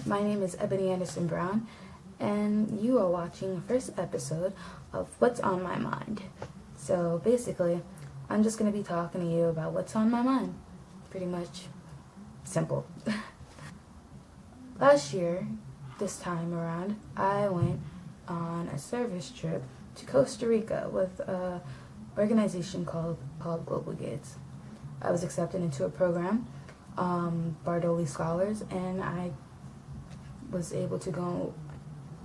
My name is Ebony Anderson Brown, and you are watching the first episode of What's on My Mind. So basically, I'm just going to be talking to you about what's on my mind. Pretty much simple. Last year, this time around, I went on a service trip to Costa Rica with an organization called Global Kids. I was accepted into a program, Bardoli Scholars, and I was able to go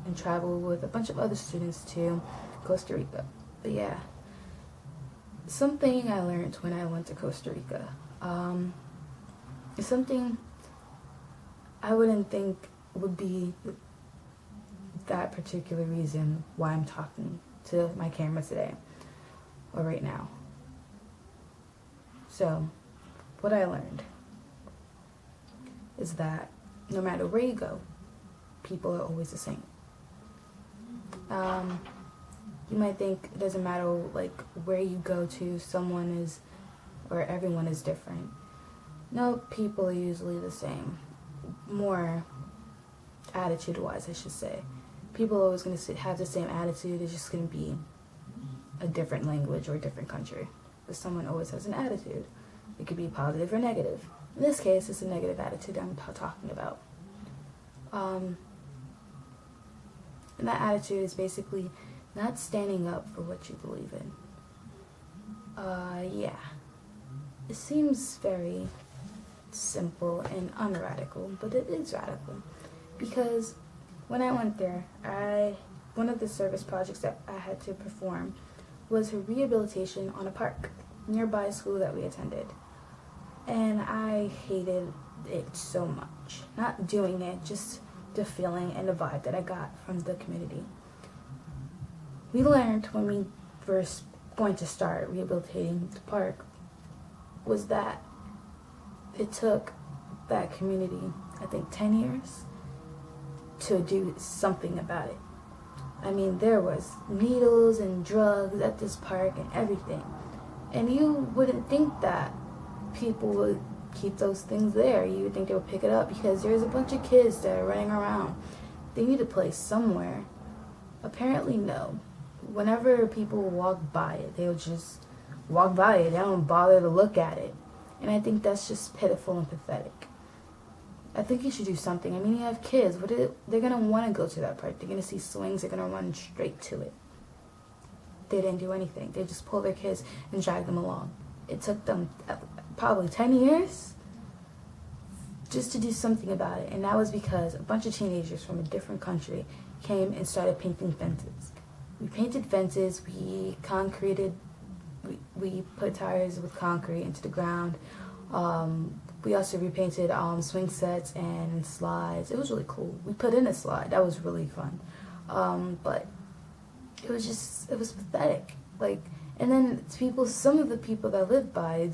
and travel with a bunch of other students to Costa Rica. But yeah, something I learned when I went to Costa Rica is something I wouldn't think would be that particular reason why I'm talking to my camera today or right now. So, what I learned is that no matter where you go, people are always the same. You might think it doesn't matter like where you go to, someone is or everyone is different. No, people are usually the same. More attitude-wise, I should say. People are always going to have the same attitude. It's just going to be a different language or a different country. But someone always has an attitude. It could be positive or negative. In this case, it's a negative attitude I'm talking about. And that attitude is basically not standing up for what you believe in. Yeah. It seems very simple and unradical, but it is radical. Because when I went there, one of the service projects that I had to perform was a rehabilitation on a park nearby a school that we attended. And I hated it so much. Not doing it, just the feeling and the vibe that I got from the community. We learned when we were going to start rehabilitating the park was that it took that community, I think 10 years, to do something about it. I mean, there was needles and drugs at this park and everything. And you wouldn't think that people would keep those things there. You would think they would pick it up because there's a bunch of kids that are running around. They need a place somewhere. Apparently, no. Whenever people walk by it, they'll just walk by it. They don't bother to look at it. And I think that's just pitiful and pathetic. I think you should do something. I mean, you have kids. They're going to want to go to that park. They're going to see swings. They're going to run straight to it. They didn't do anything. They just pulled their kids and dragged them along. It took them probably 10 years just to do something about it. And that was because a bunch of teenagers from a different country came and started painting fences. We painted fences. We concreted. We put tires with concrete into the ground. We also repainted swing sets and slides. It was really cool. We put in a slide. That was really fun. But it was pathetic. And then some of the people that lived by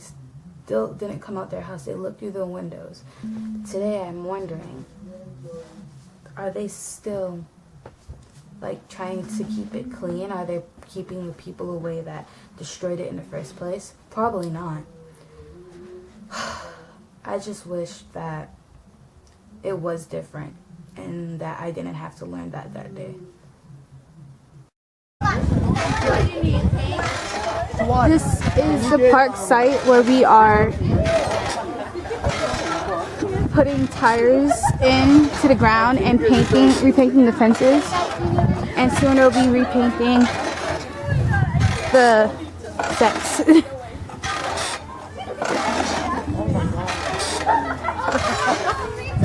still didn't come out their house. They looked through the windows. Today I'm wondering, are they still trying to keep it clean? Are they keeping the people away that destroyed it in the first place? Probably not. I just wish that it was different and that I didn't have to learn that day. This is the park site where we are putting tires into the ground and repainting the fences. And soon we'll be repainting the sets.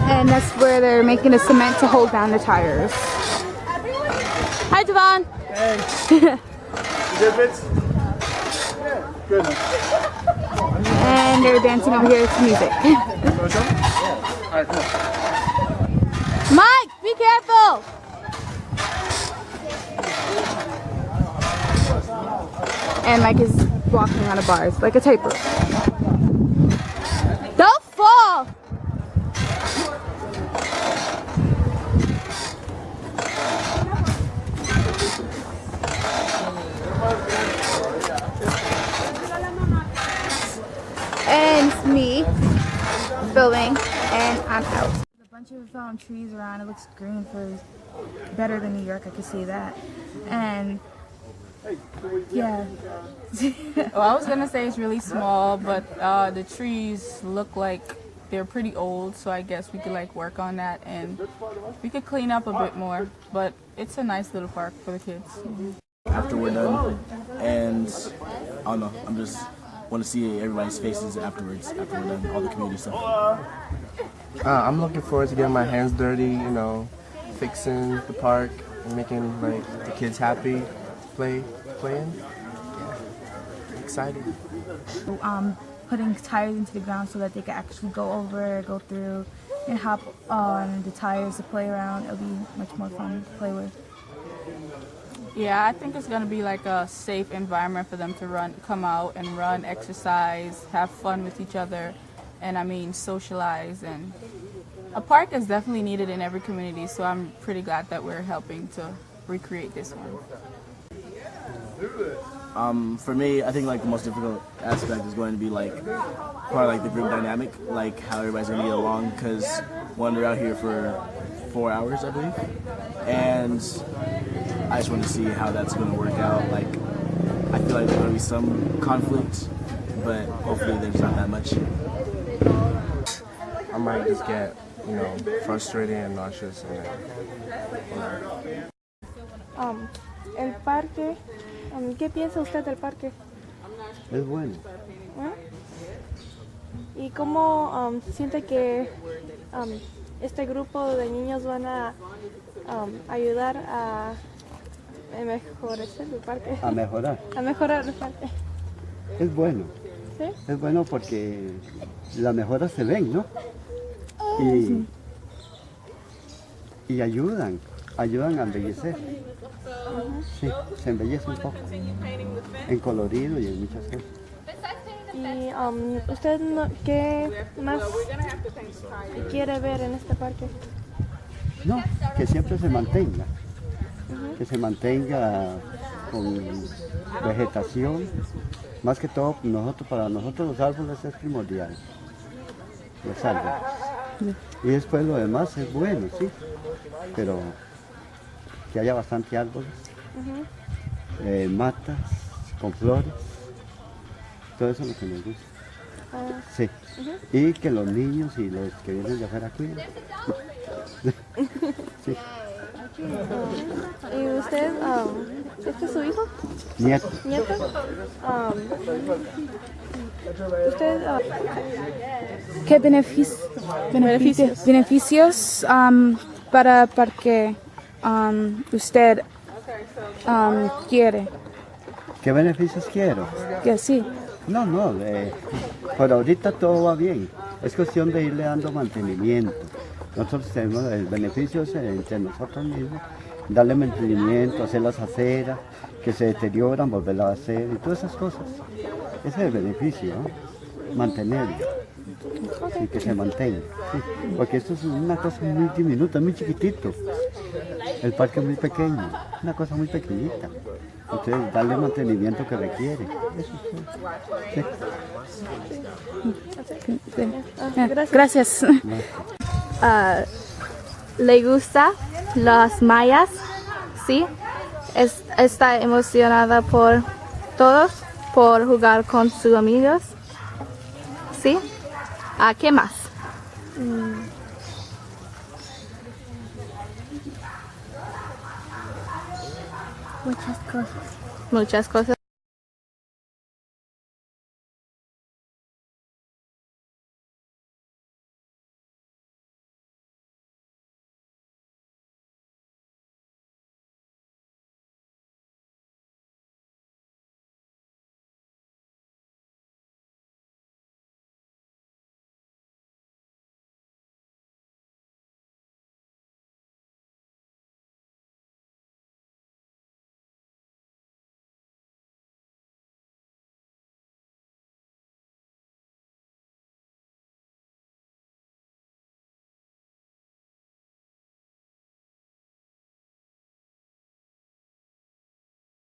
And that's where they're making the cement to hold down the tires. Hi, Devon. Hey. You good, Vince? Yeah. Good. And they're dancing over here to music. Alright, come on. Mike, be careful! And Mike is walking on the bars like a tightrope. Don't fall! And it's me filming, and I'm out. bunch of trees around. It looks green for better than New York. I could see that. And yeah. Well, I was gonna say it's really small, but the trees look like they're pretty old, so I guess we could like work on that and we could clean up a bit more. But it's a nice little park for the kids. After we're done, and I don't know, I'm just want to see everybody's faces afterwards, after we're done, all the community stuff. I'm looking forward to getting my hands dirty, you know, fixing the park and making like the kids happy, playing. Yeah, excited. Putting tires into the ground so that they can actually go through, and hop on the tires to play around. It'll be much more fun to play with. Yeah, I think it's gonna be like a safe environment for them to come out and run, exercise, have fun with each other, and I mean socialize. And a park is definitely needed in every community, so I'm pretty glad that we're helping to recreate this one. For me, I think like the most difficult aspect is going to be like part of like the group dynamic, like how everybody's gonna get along. Because one, we're out here for 4 hours, I believe, and I just want to see how that's gonna work out. Like, I feel like there's gonna be some conflict, but hopefully there's not that much. I might just get, you know, frustrated and nauseous. El parque, ¿qué piensa usted del parque? Es bueno. ¿Y cómo siente que este grupo de niños van a ayudar a mejorar el parque? A mejorar. A mejorar el parque. Es bueno. ¿Sí? Es bueno porque las mejoras se ven, ¿no? Y ayudan a embellecer. Sí, se embellece un poco. En colorido y en muchas cosas. ¿Y usted qué más quiere ver en este parque? No, que siempre se mantenga. Que se mantenga con vegetación. Más que todo, para nosotros los árboles es primordial. Los árboles. Y después lo demás es bueno, sí. Pero que haya bastante árboles, matas con flores, todo eso es lo que nos gusta. Sí. Y que los niños y los que vienen de afuera cuiden. Sí. ¿Y usted, este es su hijo? Nieto. ¿Nieto? ¿Usted ¿Qué beneficios para que usted quiere? ¿Qué beneficios quiero? Que sí. No, por ahorita todo va bien. Es cuestión de irle dando mantenimiento. Nosotros tenemos el beneficio entre nosotros mismos, darle mantenimiento, hacer las aceras, que se deterioran, volverlas a hacer y todas esas cosas. Ese es el beneficio, ¿no? Mantenerlo. Sí, que se mantenga. Sí. Porque esto es una cosa muy diminuta, muy chiquitito. El parque es muy pequeño, una cosa muy pequeñita. Entonces, darle mantenimiento que requiere. Eso es todo. Sí. Gracias. Le gusta las mayas, sí, está emocionada por todos, por jugar con sus amigos, sí. ¿Qué más? muchas cosas? Muchas cosas.